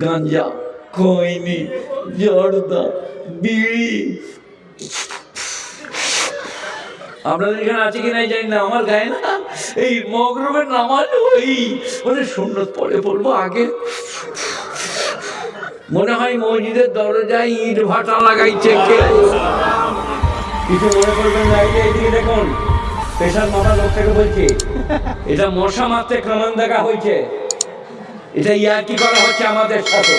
গাঞ্জা, খৈনি, জর্দা, বিড়ি। আপনাদের এখানে আছে কি নাই জানি না, আমার গায়ে না এই মগরবের নামাজ ওই মানে সুন্নত পড়ে পড়বো আগে মনে হয় মসজিদের দরজায় ইট ভাটা লাগাইছে কে। কিছু মনে করবেন না, এইদিকে দেখুন পেশার মাথা লোক থেকে বলছি, এটা মশা মারতে কামান দেখা হয়েছে, এটা ইয়ার্কি করা হচ্ছে আমাদের সাথে।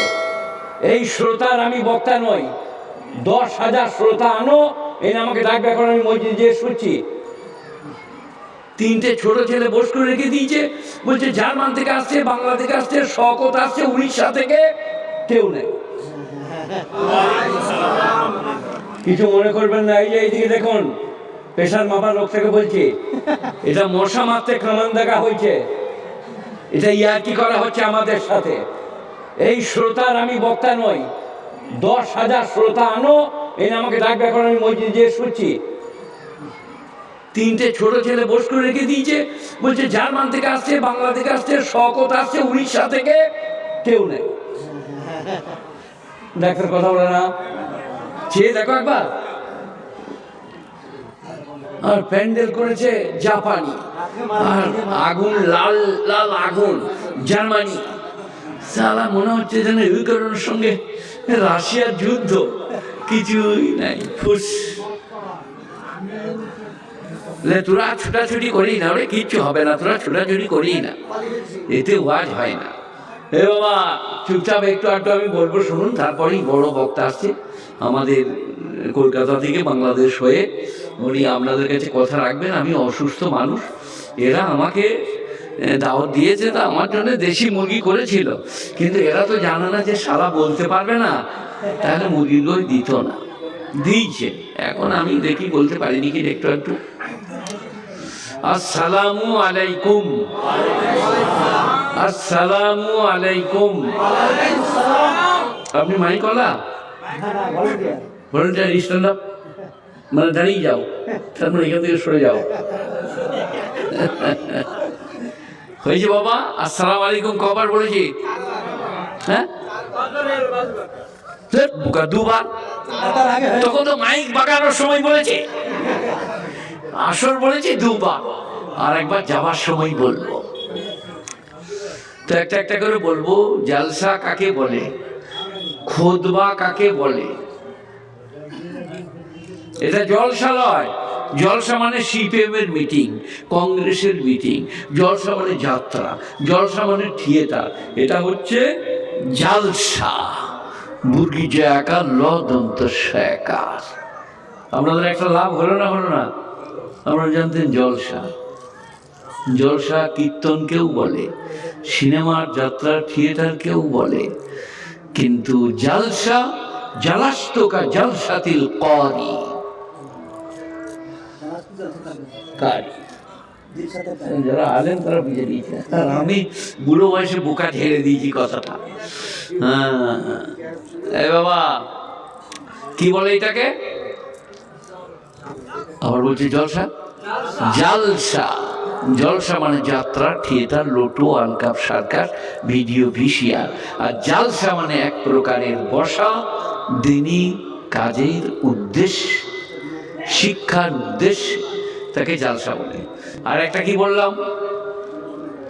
এই শ্রোতার আমি বক্তা নই, 10,000 শ্রোতা আনো, এই আমাকে ডাকবে, এখন আমি মসজিদ দিয়ে শুনছি। 3টে ছোট ছেলে বস করে রেখে দিয়েছে, বলছে জার্মান থেকে আসছে, বাংলা থেকে আসছে, শকত আসছে, উড়িষ্যা থেকে, কেউ নেই। কিছু মনে করবেন না, এই যে এইদিকে দেখুন পেশার মাপা লোক থেকে বলছি, এটা মশা মারতে কামান দেখা হয়েছে, এটা ইয়ার্কি করা হচ্ছে আমাদের সাথে। এই শ্রোতার আমি বক্তা নই, 10,000 শ্রোতা আনো, এই আমাকে ডাকবে, এখন আমি মসজিদ দিয়ে শুনছি। 3টে ছোট ছেলে বস করে রেখে দিয়েছে, বলছে জার্মান থেকে আসছে, বাংলা থেকে আসছে, শকত আসছে, উড়িষ্যা থেকে, কেউ নেই। ডাক্তার কথা বলে না, চেয়ে দেখো একবার। আর প্যান্ডেল করেছে জাপানি, আর আগুন লাল লাল আগুন জার্মানি। সালা মনে হচ্ছে যেন ইউক্রেনের সঙ্গে রাশিয়ার যুদ্ধ, কিছুই নাই। ফুস তোরা ছুটাছুটি করি না, ওরে কিচ্ছু হবে না, তোরা ছুটাছুটি করি না, এতে ওয়াজ হয় না। এ বাবা চুপচাপ একটু আধটু আমি বলবো শুনুন, তারপরেই বড় বক্তা আসছে আমাদের কলকাতা থেকে বাংলাদেশ হয়ে, উনি আপনাদের কাছে কথা রাখবেন। আমি অসুস্থ মানুষ, এরা আমাকে দাওয়াত দিয়েছে, তা আমার জন্য দেশি মুরগি করেছিল, কিন্তু এরা তো জানে না যে শালা বলতে পারবে না, তাহলে মুরগিগুলোই দিত না, দিয়েছে। এখন আমি দেখি বলতে পারিনি কি একটু একটু। আসসালামু আলাইকুম, আসসালামু আলাইকুম। আপনি মাইকলা ভলেন্টিয়ার, স্ট্যান্ড আপ, মানে দাঁড়িয়ে যাও, তারপর এখান থেকে সরে যাও। হয়েছে বাবা, আসসালামু আলাইকুম কবার বলেছি? হ্যাঁ বুকা 2বার, তখন তো মাইক বাগানোর সময় বলেছে, আসর বলেছি 2বার, আর একবার যাবার সময় বলবো। তো একটা একটা করে বলবো। জালসা কাকে বলে, খুতবা কাকে বলে? এটা জলসা নয়। জলসা মানে সিপিএম এর মিটিং, কংগ্রেসের মিটিং। জলসা মানে যাত্রা, জলসা মানে থিয়েটার। এটা হচ্ছে জালসা। মুরগি জায়গা লদন্ত শেখার। আপনাদের একটা লাভ হলো না, হলো না? আপনারা জানতেন জলসা, জলসা কীর্তন কেউ বলে, সিনেমার যাত্রা থিয়েটার কেউ বলে, কিন্তু জালসা জালাস্তকা জালসাতিল কারি, যারা আলেন তারা বুঝে দিয়েছে, আর আমি বুড়ো বয়সে বোকা ঝেড়ে দিয়েছি কথাটা। হ্যাঁ এই বাবা কি বলে এটাকে? আবার বলছি জলসা, জালসা। জলসা মানে যাত্রা, থিয়েটার, লোটো, আলকাপ, সার্কাস, ভিডিও, ভিসিআর। আর জালসা মানে এক প্রকারের বসা, দিনী কাজের উদ্দেশ্য, শিক্ষার উদ্দেশ্য, তাকে জালসা বলে। আর একটা কি বললাম?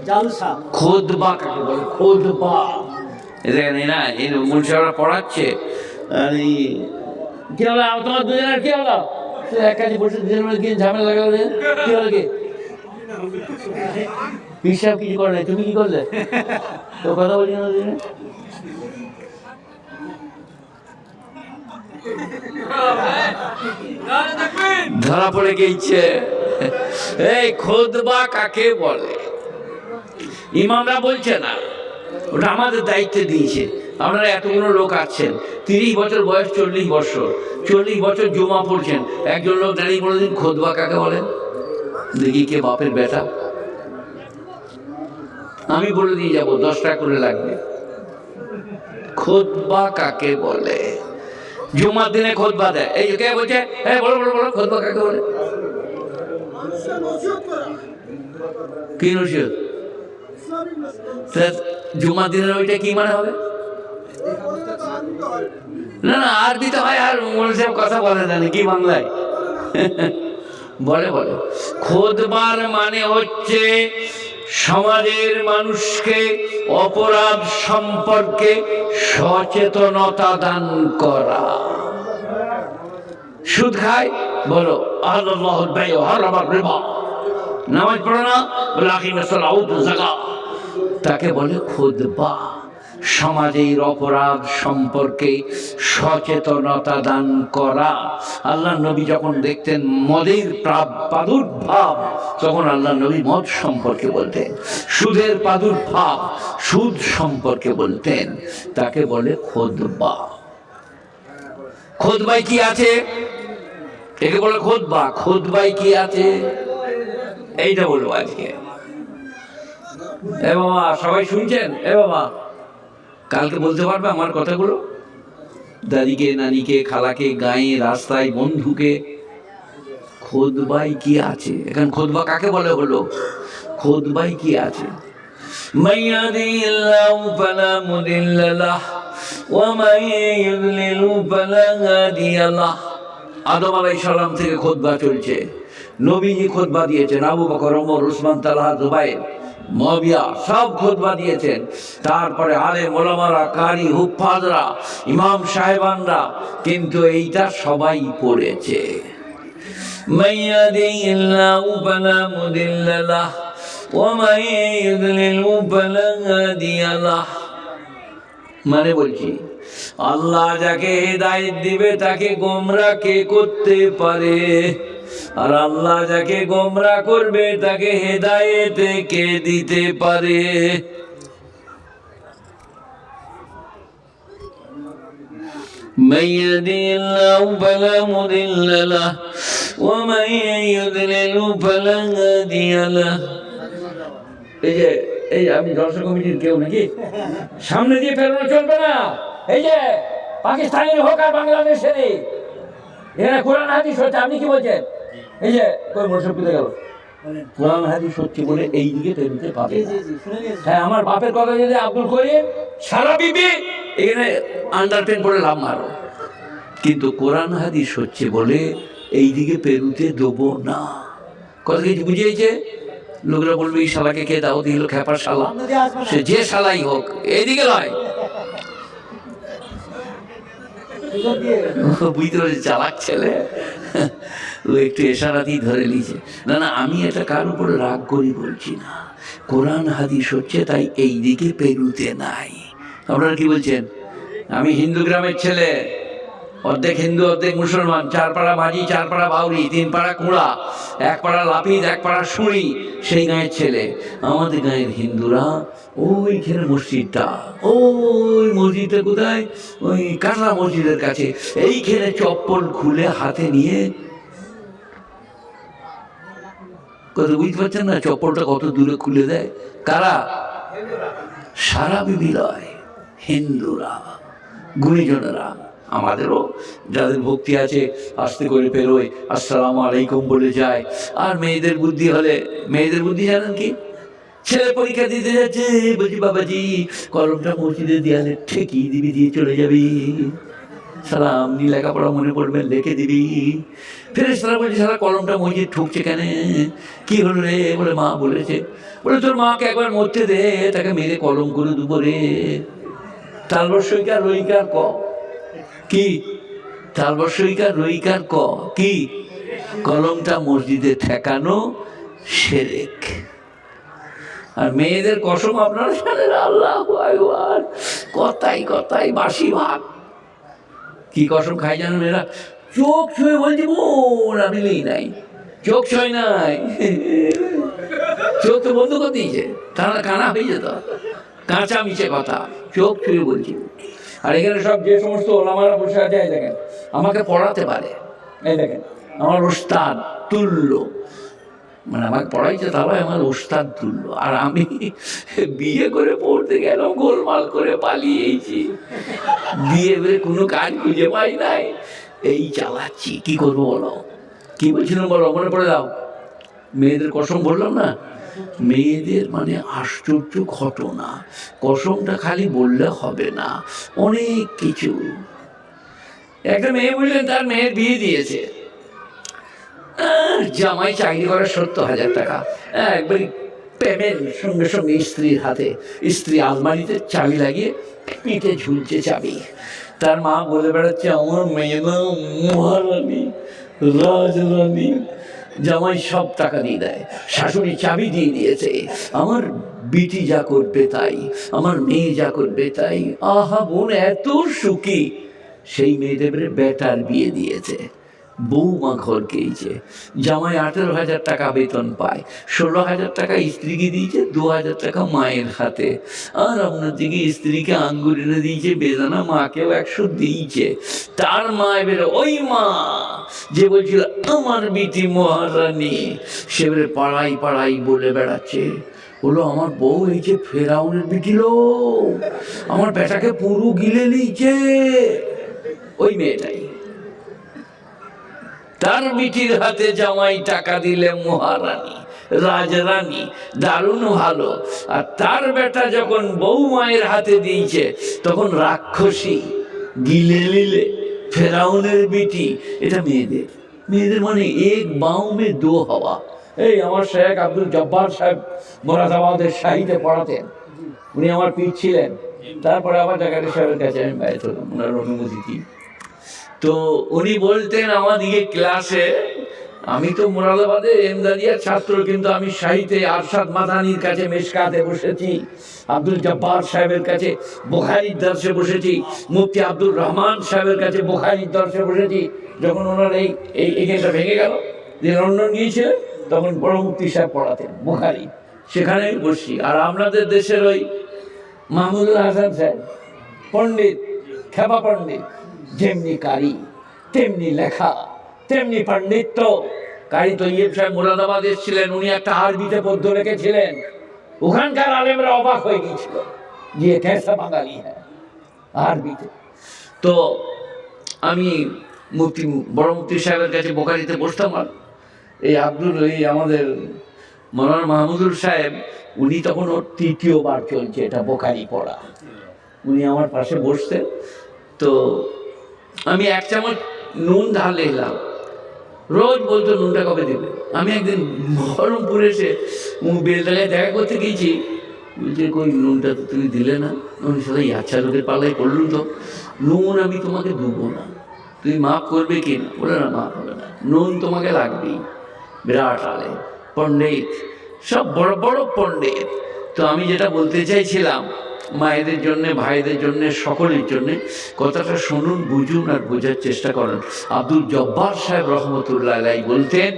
জালসা। খুতবা কাকে বলে? খুতবা। দেখেন না, এই মুন্সিরা পড়াচ্ছে, কি হলো তোমার দুজনের, কি হলো? এক কাজে বসে দুজনের কি ঝামেলা লাগালে, কি হলো কি? পিসাব কিছু করে নাই, তুমি কি করলে? তো কথা বলছি না, ধরা পড়ে গেছে। এই খুতবা কাকে বলে? ইমামরা বলছে না, ওটা আমাদের দায়িত্বে দিয়েছে। আপনারা এতগুলো লোক আছেন, 30 বছর বয়স, 40 বছর, 40 বছর জুমা পড়ছেন, একজন লোক দাঁড়িয়ে বলে দিন খুতবা কাকে বলেন দেখি, কে বাপের বেটা? আমি বলে দিয়ে যাবো, 10 টাকা করে লাগবে। খুতবা কাকে বলে? জুমার দিনে খুতবা দেয়, এই কে বলছে? হ্যাঁ বলো বলো বলো, খুতবা কাকে বলে? কি নসিহত? জুমার দিনের ওইটা কি মানে হবে? না না আরবিতে হয়, আর মৌলানা সাহেব কথা বলে না কি বাংলায় বলে বলে। খুতবার মানে হচ্ছে সমাজের মানুষকে অপরাধ সম্পর্কে সচেতনতা দান করা। সুদ খায় বলো আল্লাহুল বাই ওয়া হারামার রিবা, নামাজ পড়ো না বলে আকিমিস সালাত ওয়া যাকাত, তাকে বলে খুতবা। সমাজের অপরাধ সম্পর্কে সচেতনতা দান করা। আল্লাহ নবী যখন দেখতেন মদের প্রাদুর্ভাব, তখন আল্লাহ নবী মদ সম্পর্কে বলতেন, সুদের প্রাদুর্ভাব সুদ সম্পর্কে বলতেন, তাকে বলে খুতবা। খুতবায় কি আছে? একে বলে খুতবা। খুতবায় কি আছে এইটা বলবো আজকে। এ বাবা সবাই শুনছেন? এ বাবা কালকে বলতে পারবে আমার কথাগুলো? দাদিকে, নানিকে, খালাকে, গায়ে, রাস্তায়, বন্ধুকে। খুতবায় কি আছে? এখন খুতবা কাকে বলে হলো? খুতবায় কি আছে? মাইয়াদিল্লাহু ফালা মুদিল্লা লাহু ওয়া মান ইউদ্লিলহু ফালা হাদিয়া লাহু। আদম আলাইহিস সালাম থেকে খুতবা চলছে। নবীজি খুতবা দিয়েছেন, আবু বকর, ওমর, উসমান, তালহা, জুবাইর, মুয়াবিয়া সব খুতবা দিয়েছেন। তারপরে আলেম ওলামারা, কারি, হুফাজরা, ইমাম সাহেবানরা, কিন্তু এইটা সবাই পড়েছে। মাইয়াদিল্লাহু ফালা মুদিল্লা লাহু ওয়া মান ইউদ্লিলহু ফালা হাদিয়া লাহু। মানে বলছি আল্লাহ যাকে হেদায়েত দিবে তাকে গোমরাহ কে করতে পারে, আর আল্লাহ যাকে গোমরাহ করবে তাকে হেদায়েত কে দিতে পারে? মাইয়াদিল্লাহু ফালা মুদিল্লা লাহু ওয়া মান ইউদ্লিলহু ফালা হাদিয়া লাহু। এই যে আমি দর্শক কমিটির কেউ নাকি, সামনে দিয়ে ফেরানো চলবে না। এই যে পাকিস্তানের হোক আর বাংলাদেশেরই, এরা কোরআন হাদিস হচ্ছে। আপনি কি বলছেন? এই যে মোটরসাইকেলে গেল, কোরআন হাদিস হচ্ছে বলে এই দিকে তেলতে পাবে। হ্যাঁ, আমার বাপের কথা যদি আব্দুল করিম সারা বিবি এখানে আন্ডারপেন পরে লাভ মারো, কিন্তু কোরআন হাদিস হচ্ছে বলে এই দিকে পেরুতে দেবো না। কথা কিছু বুঝিয়েছে? লোকরা বলবে এই শালাকে কে দাও দিল, খেপার শালা, সে যে শালাই হোক এইদিকে নয়। বুঝতে পারছি চালাক ছেলে, ও একটু এশারাতেই ধরে নিয়েছে। না না, আমি এটা কার উপরে রাগ করি বলছি না, কোরআন হাদিস হচ্ছে তাই এই দিকে পেরুতে নাই। আপনারা কি বলছেন? আমি হিন্দু গ্রামের ছেলে, অর্ধেক হিন্দু অর্ধেক মুসলমান, 4 পাড়া মাঝি, 4 পাড়া বাউরি, 3 পাড়া কুড়া, 1 পাড়া লাপিদ, 1 পাড়া শুঁড়ি, সেই গাঁয়ের ছেলে। আমাদের গাঁয়ের হিন্দুরা ওইখানে মসজিদটা, ওই মসজিদটা কোথায়? ওই কাটরা মসজিদের কাছে। এইখানে চপ্পল খুলে হাতে নিয়ে, কথা বুঝতে পারছেন না? চপ্পলটা কত দূরে খুলে দেয় কারা? সারা বিবি লয়, হিন্দুরা, গুণীজনেরা। আমাদেরও যাদের ভক্তি আছে আস্তে করে পেরোয়, আসসালামু আলাইকুম বলে যায়। আর মেয়েদের বুদ্ধি হলে, মেয়েদের বুদ্ধি জানেন কি? ছেলে পরীক্ষা দিতে যাচ্ছে, বলছি বাবাজি কলমটা মসজিদের দেয়ালে ঠেকিয়ে দিবি, দিয়ে চলে যাবি, সালাম নি লেখাপড়া মনে পড়বে, লিখে দিবি। ফেরেশতারা বলছে সারা কলমটা মসজিদ ঠুকছে কেন? কি হলো রে? বলে মা বলেছে। বলে তোর মাকে একবার মরতে দে, তাকে মেরে কলম করে দেবো রে। তালবস্যইকার রইকার ক কি? তালবস্যইকার রইকার ক কি? কলমটা মসজিদে ঠেকানো শিরক। আর মেয়েদের কসম আপনারা জানেন, আল্লাহু আকবার, কথাই কথাই বাসি ভাত। কি কসম খাই জানেন এরা? চোখ ছুঁয়ে বলছি বোন আমি নেই নাই, চোখ ছয় নাই, চোখ তো বন্ধ করে দিয়েছে, তারা কানা হয়ে যেত। কাঁচা মিশে কথা, চোখ ছুঁয়ে বলছি। আর এখানে সব যে সমস্ত ওলামারা বসে আছে, এই দেখেন আমাকে পড়াতে পারে, এই দেখেন আমার ওস্তাদ তুল্য, মানে আমাকে পড়াইছে তারা আমার ওস্তাদ তুল্য। আর আমি বিয়ে করে পড়তে গেলাম, গোলমাল করে পালিয়েছি, বিয়ে করে কোনো কাজ খুঁজে পাই নাই, এই চালাচ্ছি। কি করবো বলো? কি বলছিলাম বলো, মনে পড়ে দাও? মেয়েদের কসম বললাম না, মেয়েদের মানে আশ্চর্য ঘটনা, কসমটা খালি বললে হবে না, অনেক কিছু। একটা মেয়ে বললেন তার মেয়ের বিয়ে দিয়েছে, জামাই চাকরি করে 70,000 টাকা, একবারই পেমেন্ট সঙ্গে সঙ্গে স্ত্রীর হাতে, স্ত্রী আলমারিতে চাবি লাগিয়ে পিঠে ঝুলছে চাবি। তার মা বলে বেড়াচ্ছে আমার মেয়ে না মহারানী, রাজরানী। জামাই সব টাকা দিয়ে দেয়, শাশুড়ি চাবি দিয়ে দিয়েছে, আমার বিটি যা করবে তাই, আমার মেয়ে যা করবে তাই। আহা বোন এত সুখী। সেই মেয়েদের বেটার বিয়ে দিয়েছে, বৌমা ঘর খেয়েছে। জামাই 18,000 টাকা বেতন পায়, 16,000 টাকা স্ত্রীকে দিয়েছে, 2,000 টাকা মায়ের হাতে। আর আপনার দিকে স্ত্রীকে আঙ্গুর এনে দিয়েছে, বেদানা মাকেও 100 দিয়েছে। তার মা এবারে ওই মা যে বলছিল আমার বিটি মহারানী, সে এবারে পাড়াই পাড়াই বলে বেড়াচ্ছে, বলো আমার বউ এই যে ফেরাউনের বিটি লো, আমার বেটাকে পুরো গিলে নিয়েছে। ওই মেয়েটাই, তার বিটির হাতে জামাই টাকা দিলে মহারানী, রাজরানী, দারুণ ভালো। আর তার বেটা যখন বউ মায়ের হাতে দিয়েছে তখন রাক্ষসী, গিলে নিলে ফেরাউনের বিটি। এটা মেয়েদের, মেয়েদের মানে এক বাউ মে দো হওয়া। এই আমার শেখ আব্দুল জব্বার সাহেব মোরাদাবাদের শাহিতে পড়াতেন, উনি আমার পীর ছিলেন। তারপরে আবার জাকারিয়া সাহেবের কাছে আমি বাইরে হলাম ওনার অনুমতি দিই। তো উনি বলতেন আমাদিকে ক্লাসে, আমি তো মুরাদাবাদে এমদাদিয়ার ছাত্র, কিন্তু আমি শাহিতে আরশাদ মাদানির কাছে মেশকাতে বসেছি, আব্দুল জব্বার সাহেবের কাছে বুখারীর দর্শে বসেছি, মুফতি আব্দুর রহমান সাহেবের কাছে বুখারীর দর্শে বসেছি। যখন ওনার এইখানটা ভেঙে গেল, যে লন্ডন গিয়েছিলেন, তখন বড় মুফতি সাহেব পড়াতেন বুখারী, সেখানে বসি। আর আপনাদের দেশের ওই মাহমুদুল হাসান সাহেব পণ্ডিত, খেপা পণ্ডিত, যেমনি কারি তেমনি লেখা তেমনি পাণ্ডিত্য। কারি তৈয়ব সাহেব মুরাদাবাদ এসেছিলেন, উনি একটা আরবিতে পদ্য রেখেছিলেন, ওখানকার আলেমরা অবাক হয়ে গিয়েছিল যে কেসা বাঙালি হ্যাঁ আরবিতে। তো আমি মুফতি, বড় মুফতি সাহেবের কাছে বোখারিতে বসতাম। আর এই আমাদের মৌলানা মাহমুদুল সাহেব, উনি তখন ওর 3য় বার চলছে এটা বোখারি পড়া, উনি আমার পাশে বসতেন। তো আমি 1 চামচ নুন ঢালে এলাম, রোজ বলতো নুনটা কবে দেবে। আমি একদিন বহরমপুরে এসে বেলতলায় দেখা করতে গিয়েছি, বলছে কই নুনটা তো তুমি দিলে না। আমি সাথে আচ্ছা লোকের পাল্লায় পড়লুম, তো নুন আমি তোমাকে দেবো না, তুমি মাফ করবে কি না? বলে না মাফ হবে না, নুন তোমাকে লাগবেই। বিরাট আলে পণ্ডিত, সব বড় বড় পণ্ডিত। তো আমি যেটা বলতে চাইছিলাম, মায়েদের জন্যে, ভাইদের জন্যে, সকলের জন্যে কথাটা শুনুন, বুঝুন আর বোঝার চেষ্টা করেন। আব্দুল জব্বার সাহেব রহমতুল্লাহ আলাইহি বলতেন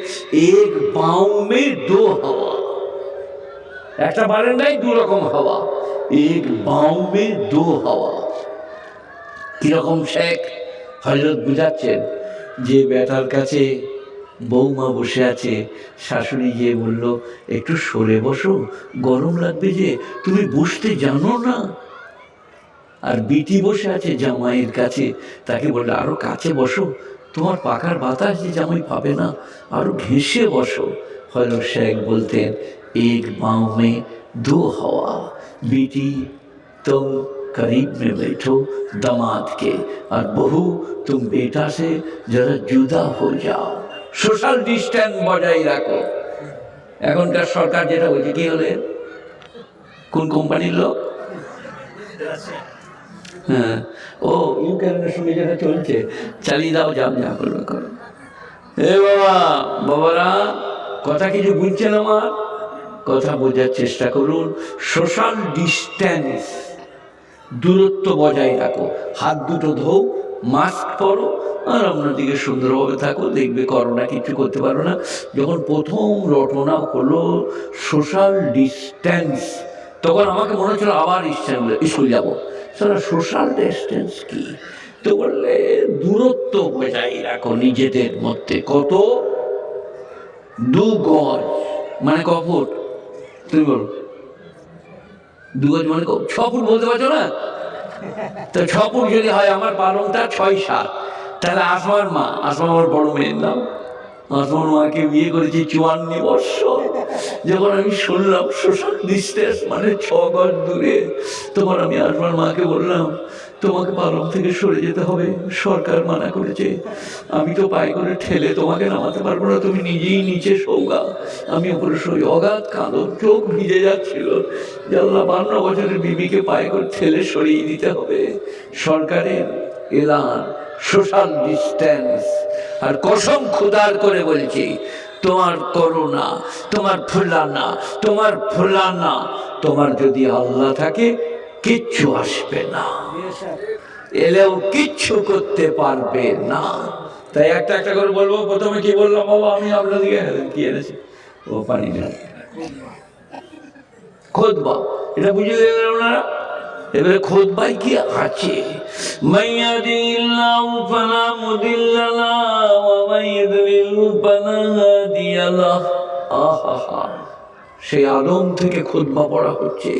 এক পাঁও মে দো হাওয়া, একটা বারান্দায় 2 রকম হাওয়া, এক পাঁও মে দো হাওয়া। কিরকম শেখ হযরত বুঝাচ্ছেন যে বেটার কাছে বৌমা বসে আছে, শাশুড়ি গিয়ে বলল একটু সরে বসো, গরম লাগবে যে, তুমি বসতে জানো না। আর বিটি বসে আছে জামাইয়ের কাছে, তাকে বললো আরো কাছে বসো, তোমার পাখার বাতাস যে জামাই পাবে না, আরো ঘেঁষে বসো। হযরত শেখ বলতেন এক বাঁও মে দো হাওয়া, बेटी तुम करीब में बैठो दामाद के, और बहू तुम बेटा से जरा जुदा हो जाओ, সোশ্যাল ডিস্টেন্স বজায় রাখো। এখনকার সরকার যেটা বলছে, কি হলে কোন কোম্পানির লোক, হ্যাঁ ও ইউক্রেনের সঙ্গে যেটা চলছে, চালিয়ে দাও, যাও যা করবে করো। এ বাবা, বাবারা কথা কিছু বুঝছেন? আমার কথা বোঝার চেষ্টা করুন। সোশ্যাল ডিস্টেন্স, দূরত্ব বজায় রাখো, হাত দুটো ধো, মাস্ক পরো, আর আপনার দিকে সুন্দরভাবে থাকো, দেখবে করোনা কিছু করতে পারো না। যখন প্রথম রটনা হলো সোশ্যাল ডিস্টেন্স, তখন আমাকে মনে হচ্ছিল আবার স্কুল যাবো। সেটা সোশ্যাল ডিস্টেন্স কি? তো বললে দূরত্ব বজায় রাখো নিজেদের মধ্যে। কত? 2 গজ, মানে ক ফুট? তুমি বলো 2 গজ মানে 6 ফুট বলতে পারছো না? তো 6 ফুট যদি হয়, আমার পালনটা 6-7, তাহলে আসমার মা, আসমা আমার বড় মেয়ের নাম, আসমার মাকে বিয়ে করেছি 54 বৎসর, যখন আমি শুনলাম সোশ্যাল ডিস্টেন্স মানে 6 গজ দূরে, তখন আমি আসমার মাকে বললাম তোমাকে পালং থেকে সরে যেতে হবে, সরকার মানা করেছে। আমি তো পায়ে করে ঠেলে তোমাকে নামাতে পারবো না, তুমি নিজেই নিচে শোগা, আমি উপরে সই। অগাধ কাঁদো, চোখ ভিজে যাচ্ছিল যে আল্লাহ 52 বছরের বিবিকে পায়ে করে ঠেলে সরিয়ে দিতে হবে। সরকারের এলান সোশ্যাল ডিস্টেন্স। আর কসম খুদার করে বলছি, তোমার করোনা, তোমার ফুলানা, তোমার ফুলানা, তোমার যদি আল্লাহ থাকে কিচ্ছু আসবে না, এলেও কিচ্ছু করতে পারবে না। তাই একটা একটা করে বলবো। প্রথমে কি বললাম বাবা, আমি আপনাদেরকে কি এনেছি, ও পানি না খুতবা, এটা বুঝে গেলেন ওনারা। এবারে খুতবায় কি আছে? মাইয়াদিল্লাহু ফালা মুদিল্লা লাহু ওয়া মাইয়ুদ্লিলহু ফালা হাদিয়া লাহু। আহা, সেই আদম থেকে খুতবা পড়া হচ্ছে।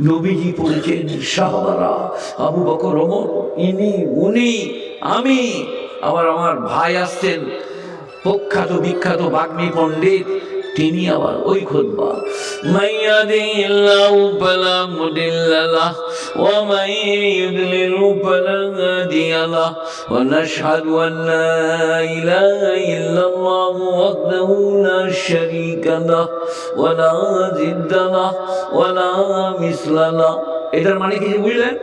নবীজি পড়েছেন, সাহাবারা, আবু বকর, ওমর, ইনি উনি, আমি, আবার আমার ভাই আসছেন প্রখ্যাত বিখ্যাত বাগ্মী পণ্ডিত, তিনি আবার ওই খুতবা। মাইয়াদিল্লাহু ফালা মুদিল্লা লাহু ওয়া মাইয়ুদ্লিলহু ফালা হাদিয়া লাহু ওয়া নাশহাদু আন্না ইলাহা ইল্লাল্লাহু ওয়াহদাহু লা শারীকা লাহু ওয়া লা জিদ্দা লাহু ওয়া লা মিসলা লাহু। এটার মানে কি বুঝলেন?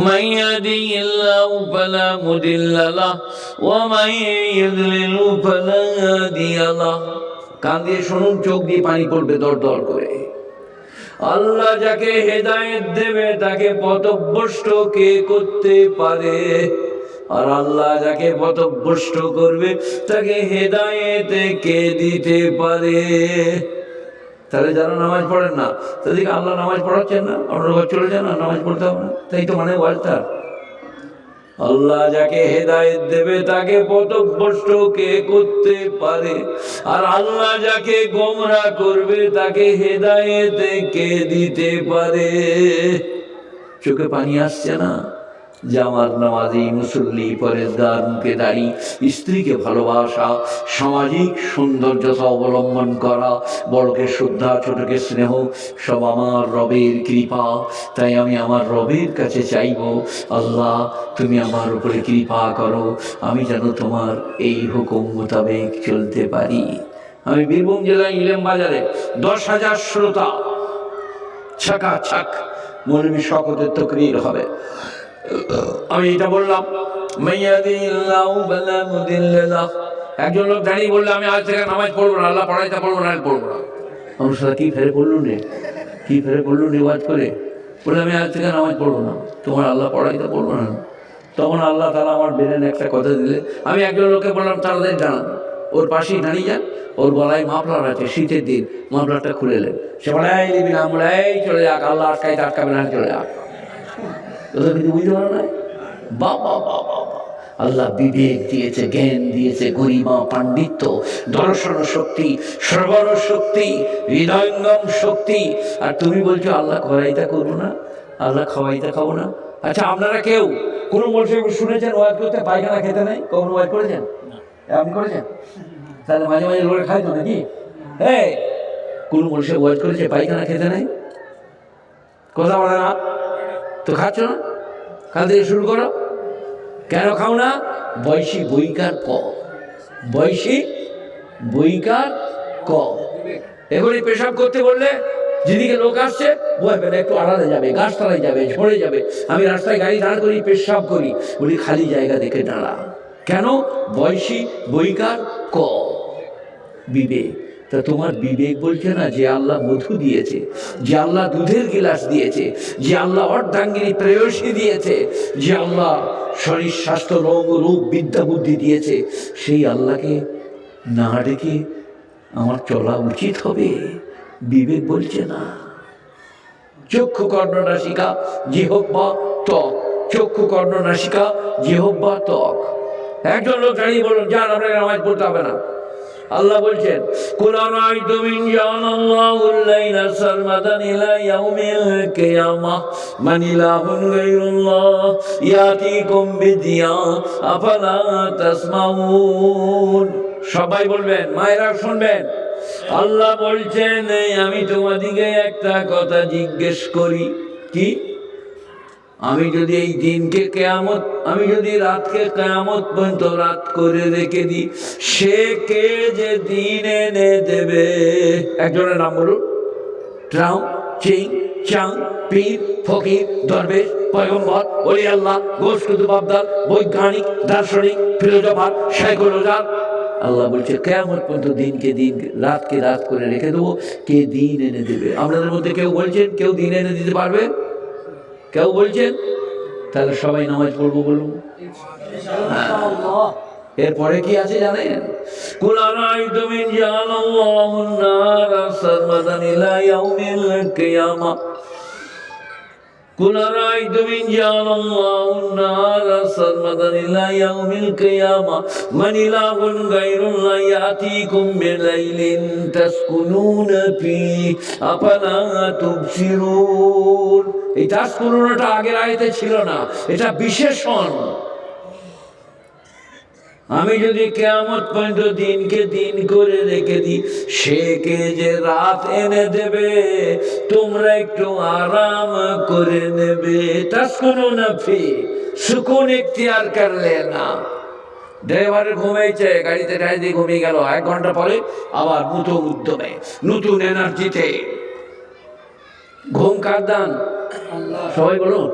মাইয়াদিল্লাহু ফালা মুদিল্লা লাহু ওয়া মাইয়ুদ্লিলহু ফালা হাদিয়া লাহু। কান দিয়ে শুনুন, চোখ দিয়ে পানি পড়বে দর দর করে। আল্লাহ যাকে হেদায়েত দেবে তাকে পথভ্রষ্ট কে করতে পারে? আর আল্লাহ যাকে পথভ্রষ্ট করবে তাকে হেদায়েত কে দিতে পারে? তাহলে যারা নামাজ পড়েন না তাদেরকে আল্লাহ নামাজ পড়াচ্ছেন না, আপনার ঘর চলে যান না, নামাজ পড়তে হবে না। তাই তো মানে ওয়াজটা, আল্লাহ যাকে হেদায়েত দেবে তাকে পথভ্রষ্ট কে করতে পারে? আর আল্লাহ যাকে গোমরা করবে তাকে হেদায়েত কে দিতে পারে? চোখে পানি আসছে না যে আমার নামাজি মুসল্লি পরেজগার, মুখে দাড়ি, স্ত্রীকে ভালোবাসা, সামাজিক সৌন্দর্যতা অবলম্বন করা, বড়কে শ্রদ্ধা, ছোটকে স্নেহ, সব আমার রবের কৃপা। তাই আমি আমার রবের কাছে চাইব, আল্লাহ তুমি আমার উপরে কৃপা করো, আমি যেন তোমার এই হুকুম মোতাবেক চলতে পারি। আমি বীরভূম জেলায় ইলেম বাজারে 10,000 শ্রোতা, ছাকা ছাক মৌলবী শওকতের তাকরীর হবে। আমি এটা বললাম, মাইয়াদিল্লাহু ফালা মুদিল্লা লাহু। একজন লোক দাঁড়িয়ে বললো আমি আজ থেকে নামাজ পড়বো না, আল্লাহ পড়াইতে পড়বো না, পড়বো না। আমার সাথে কি ফেরে পড়লু নে, কি ফেরে পড়লু নে ওয়াজ করে, বলে আমি আজ থেকে নামাজ পড়বো না, তোমার আল্লাহ পড়াইতে পড়বো না। তখন আল্লাহ তাআলা আমার বেরেন একটা কথা দিলে, আমি একজন লোককে বললাম তাড়াতাড়ি দাঁড়ান, ওর পাশেই দাঁড়িয়ে যান, ওর গলায় মাফলার আছে, শীতের দিন, মাফলারটা খুলে এলেন। সে বলে এই নিবি না, বলে এই চলে যাক, আল্লাহ আটকাইতে আটকাবে না, চলে যাক। ওদের কিন্তু বুঝতে পারো না। বাবা বাবা, আল্লাহ বিবেক দিয়েছে, জ্ঞান দিয়েছে, গরিমা, পাণ্ডিত্য, দর্শন শক্তি, শ্রবণ শক্তি, হৃদয়ঙ্গম শক্তি। আর তুমি বলছো আল্লাহ খরাইতা করবো না, আল্লাহ খাওয়াইতা খাবো না। আচ্ছা, আপনারা কেউ কোনো বলছে শুনেছেন ওয়াজ করতে পায়খানা খেতে নেই? কখনো ওয়াজ করেছেন? আপনি করেছেন? তাহলে মাঝে মাঝে লোকে খাইতো নাকি? হ্যাঁ, কোনো বলছে ওয়াজ করেছে পায়খানা খেতে নেই? কথা বলে না তো, খাচ্ছ না? কাল থেকে শুরু করো। কেন খাও না? বয়সী বইকার ক, বয়সী বইকার ক। এখনই পেশাব করতে বললে যেদিকে লোক আসছে বলবে না, একটু আড়ালে যাবে, গাছতলায় যাবে, ঝরে যাবে। আমি রাস্তায় গাড়ি দাঁড় করি, পেশাব করি, বলি খালি জায়গা দেখে দাঁড়া। কেন? বয়সী বইকার ক, বিবেক। তা তোমার বিবেক বলছে না যে আল্লাহ মধু দিয়েছে, যে আল্লাহ দুধের গিলাস দিয়েছে, যে আল্লাহ অর্ধাঙ্গিনী প্রেয়সী দিয়েছে, যে আল্লাহ শরীর স্বাস্থ্য রোগ রূপ বিদ্যা বুদ্ধি দিয়েছে, সেই আল্লাহকে না ডেকে আমার চলা উচিত হবে? বিবেক বলছে না। চক্ষু কর্ণ নাসিকা জিহ্বা ত্বক, চক্ষু কর্ণ নাসিকা জিহ্বা ত্বক। একজন লোক দাঁড়িয়ে বলুন যান, আপনাকে নামাজ পড়তে হবে না। আল্লাহ বলছেন কুল আরাআইতুম ইন জাআলাল্লাহুল লাইলা সারমাদান ইলা ইয়াউমিল কিয়ামাহ মান ইলাহুন গায়রুল্লাহ ইয়াতিকুম বিদিয়া আফালা তাসমাউন। সবাই বলবেন, মায়েরা শুনবেন। আল্লাহ বলছেন আমি তোমাদিকে একটা কথা জিজ্ঞেস করি, কি? আমি যদি এই দিনকে কেয়ামত, আমি যদি রাতকে কেয়ামত পর্যন্ত রাত করে রেখে দিই, সে কে যে দিন এনে দেবে? একজনের নাম বলুন। ট্রাম, চিং, চাং, পীর, ফকির, দরবেশ, পয়গম্বর, ওলি আল্লাহ, গোশ কুতুব আবদাল, বৈজ্ঞানিক, দার্শনিক, ফিলোসফার, সাইকোলজার। আল্লাহ বলছে কেয়ামত পর্যন্ত দিনকে দিন, রাতকে রাত করে রেখে দেবো, কে দিন এনে দেবে? আপনাদের মধ্যে কেউ বলছেন কেউ দিন এনে দিতে পারবে? কেউ বলছেন? তাহলে সবাই নামাজ পড়বো বলুন। এরপরে কি আছে জানেন? কুল আরাআইতুম ইন জাআলাল্লাহু আন-নারা সারমাদান ইলা ইয়াউমিল কিয়ামাহ, কুল আরাআইতুম ইন জাআলাল্লাহু আন-নারা সারমাদান ইলা ইয়াউমিল কিয়ামাহ মান ইলাহুন গায়রুল্লাহি ইয়াতিকুম বিলাইলিন তাসকুনুনা ফীহি আফালা তুবসিরুন। এই তাসকুনুনটা আগের আয়াতে ছিল না, এটা বিশেষণ। আমি যদি কিয়ামত পর্যন্ত দিনকে দিন করে রেখে দিই, সে কে যে রাত এনে দেবে, তোমরা একটু আরাম করে নেবে। তাসকুনুনা ফি, সুকুন ইখতিয়ার কর লেনা। ড্রাইভার ঘুমিয়েছে, গাড়িতে গাড়িতে ঘুমিয়ে গেল, 1 ঘন্টা পরে আবার নতুন উদ্যমে, নতুন এনার্জিতে। ঘুম কার দান? সবাই বলুন।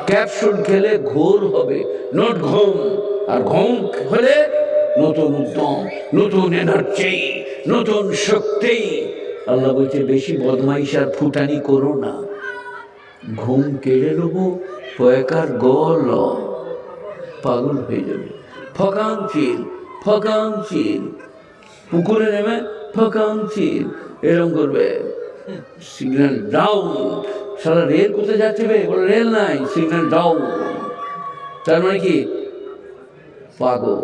ক্যাপসুল খেলে ঘোর হবে, নোট ঘুম। আর ঘুম হলে নতুন উদ্যম, নতুন এনার্জি, নতুন শক্তি। আল্লাহ বলছে বেশি বদমাইশ আর ফুটানি করো না, ঘুম কেড়ে নেবো, পয়কার গল পাগল হয়ে যাবে। ফকান চিল, ফকান চিল, পুকুরে নেমে ফকান চিল এরকম করবে। সিগন্যাল ডাউন, সারা রেল কোথায় যাচ্ছে বে? বলে রেল নাই, সিগন্যাল ডাউন। তার মানে কি? পাগল।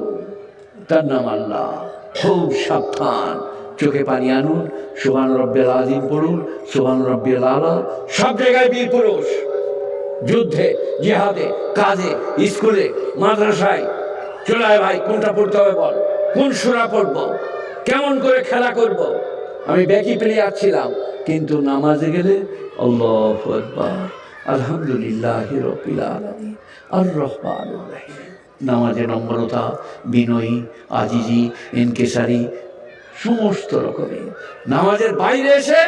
তার নাম আল্লাহ। খুব সাবধান, চোখে পানি আনুন, সুবহান রাব্বিয়াল আযীম পড়ুন, সুবহান রাব্বিয়াল আলা। সব জায়গায় বীর পুরুষ, যুদ্ধে, জিহাদে, কাজে, স্কুলে, মাদ্রাসায়। চলে আয় ভাই, কোনটা পড়তে হবে বল, কোন সূরা পড়বো, কেমন করে খেলা করব। আমি ব্যাকি প্লেয়ার ছিলাম, কিন্তু নামাজে গেলে আল্লাহু আকবার, আলহামদুলিল্লাহি রাব্বিল আলামিন, আর রহমানুর রহিম। নামাজে নম্রতা, বিনয়ী, আজিজি, ইনকিসারি, সমস্ত রকমের। নামাজের বাইরে এসে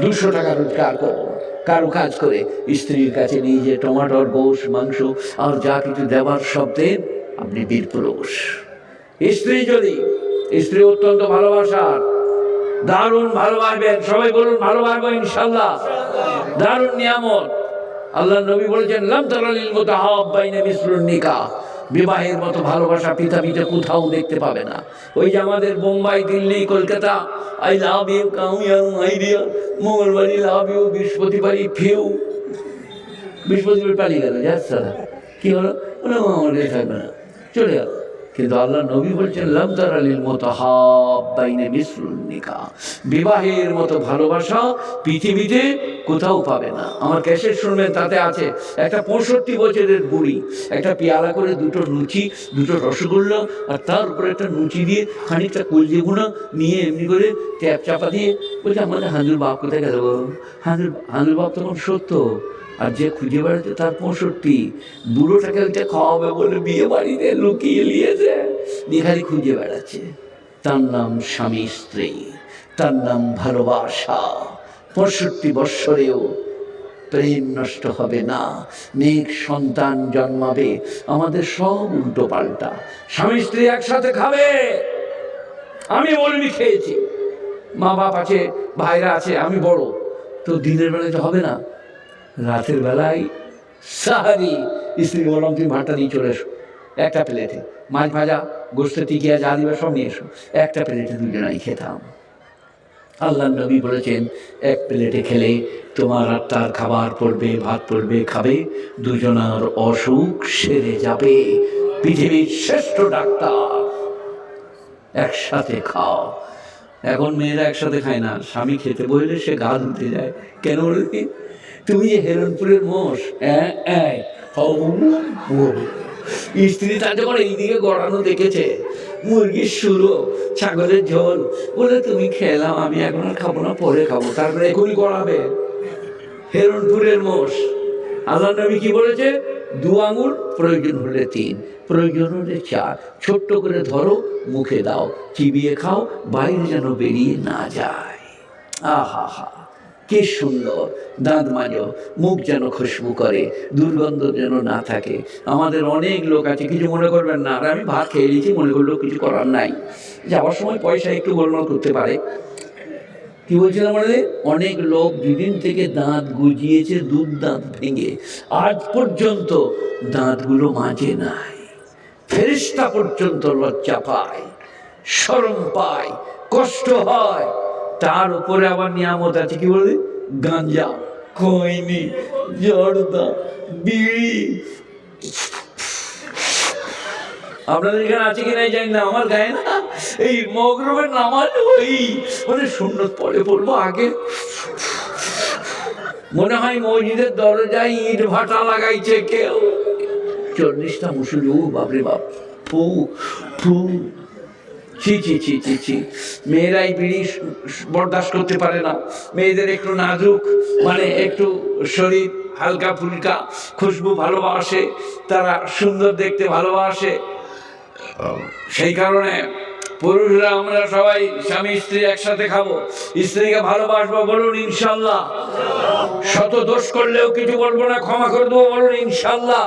200 টাকা রোজগার করবো, কারো কাজ করে স্ত্রীর কাছে নিয়ে যে টমাটোর, গোশ, মাংস আর যা কিছু দেওয়ার সব দেন, আপনি বীর পুরুষ। স্ত্রী যদি, স্ত্রী অত্যন্ত ভালোবাসার, দারুণ ভালোবাসবেন। সবাই বলুন ভালোবাসবো ইনশাআল্লাহ। দারুণ নিয়ামত। আল্লাহ নবী বলেছেন লাম তারা লিল মুতাহাব্বাইনা মিসলুন নিকাহ, বিবাহের মতো ভালোবাসা পৃথিবীতে কোথাও দেখতে পাবে না। ওই যে আমাদের Bombay, Delhi, Kolkata, I love you, কাউয়াং, আইডিয়া, মঙ্গলবাড়ি লাভ ইউ, বৃহস্পতিবারই ফিউ। বৃহস্পতিবার পালিয়ে গেল, যাচ্ছে কি হলো? আমার থাকবে না, চলে গেল। কিন্তু আল্লাহ নবী বলছেন লাম তারা লিল মুতাহাব্বাইনা মিসলুন নিকাহ, বিবাহের মতো ভালোবাসা পৃথিবীতে কোথাও পাবে না। আমার ক্যাসেট শুনবেন, তাতে আছে একটা 65 বছরের বুড়ি একটা পেয়ালা করে 2টো লুচি, 2টো রসগোল্লা, আর তার উপরে একটা লুচি দিয়ে খানিকটা কলজি গুঁড়া নিয়ে এমনি করে ট্যাপ চাপা দিয়ে বলছে আমাদের হাঁদুর বাপ কোথায় গেল? হাঁদুর বাপ তখন 70, আর যে খুঁজে বেড়াচ্ছে তার 65। বুড়োটাকে ওইটা খাওয়াবে বলে বিয়ে বাড়িতে লুকিয়ে নিয়েছে, খালি খুঁজে বেড়াচ্ছে। তার নাম স্বামী স্ত্রী, তার নাম ভালোবাসা। 65 বৎসরেও প্রেম নষ্ট হবে না, নেক সন্তান জন্মাবে। আমাদের সব উল্টো পাল্টা। স্বামী স্ত্রী একসাথে খাবে, আমি বলবি খেয়েছি, মা বাপ আছে, ভাইরা আছে, আমি বড়, তো দিনের বেলায় তো হবে না। রাতের বেলায় সাহারি, স্ত্রী বললাম তুমি ভাতটা নিয়ে চলে এসো, একটা প্লেটে মাছ ভাজা, গোস্ত, টিকিয়া, যা দিবে সব নিয়ে এসো, একটা প্লেটে দুজনাই খেতাম। আল্লাহ নবী বলেছেন 1 প্লেটে খেলে তোমার আর তার খাবার পড়বে, ভাত পড়বে, খাবে, দুজনার অসুখ সেরে যাবে। পৃথিবীর শ্রেষ্ঠ ডাক্তার, একসাথে খাও। এখন মেয়েরা একসাথে খায় না, স্বামী খেতে বললে সে গা ধুতে যায়। কেন বলবি? তুমি যে হেরনপুরের মোষ, স্ত্রী তার যখন এইদিকে গড়ানো দেখেছে, মুরগির শুরু, ছাগলের ঝোল। বলে তুমি খেলাম, আমি এখন আর খাবো না, পরে খাবো। তারপরে এখনই করাবে। হেরনপুরের মোষ। আল্লাহ নবী কি বলেছে? 2 আঙুল, প্রয়োজন হলে 3, প্রয়োজন হলে 4, ছোট্ট করে ধরো, মুখে দাও, চিবিয়ে খাও, বাইরে যেন বেরিয়ে না যায়। আহা হা, কি সুন্দর। দাঁত মাজো, মুখ যেন খুশবু করে, দুর্গন্ধ যেন না থাকে। আমাদের অনেক লোক আছে, কিছু মনে করবেন না, আর আমি ভাত খেয়ে নিয়েছি মনে করলেও কিছু করার নাই। যাওয়ার সময় পয়সা একটু গোলমাল করতে পারে। কি বলছিলাম? মানে অনেক লোক যেদিন থেকে দাঁত গজিয়েছে, দুধ দাঁত ভেঙে, আজ পর্যন্ত দাঁতগুলো মাজে নাই। ফেরেশতা পর্যন্ত লজ্জা পায়, শরম পায়, কষ্ট হয়। তার উপরে আবার নিয়ামত আছে, কি বলে? গাঁজা, খৈনি, জর্দা, বিড়ি। আপনাদের এখানে আছে কি নাই জানি না, আমার গায়ে না এই মগরবের নামাজ ওই মানে সুন্নত পরে পড়বো, আগে মনে হয় মসজিদের দরজায় ইট ভাটা লাগাইছে কেউ। 40টা মুসুলি, ও বাপরে বাপ, ফু ফু, ছি ছি ছি ছি ছি। মেয়েরাই বিড়ি বরদাস্ত করতে পারে না। মেয়েদের একটু নাজুক, মানে একটু শরীর হালকা ফুলকা, খুশবু ভালোবাসে, তারা সুন্দর দেখতে ভালোবাসে। সেই কারণে পুরুষরা আমরা সবাই স্বামী স্ত্রী একসাথে খাবো, স্ত্রীকে ভালোবাসবো, বলুন ইনশাল্লাহ। শত দোষ করলেও কিছু বলবো না, ক্ষমা করে দেবো, বলুন ইনশাল্লাহ।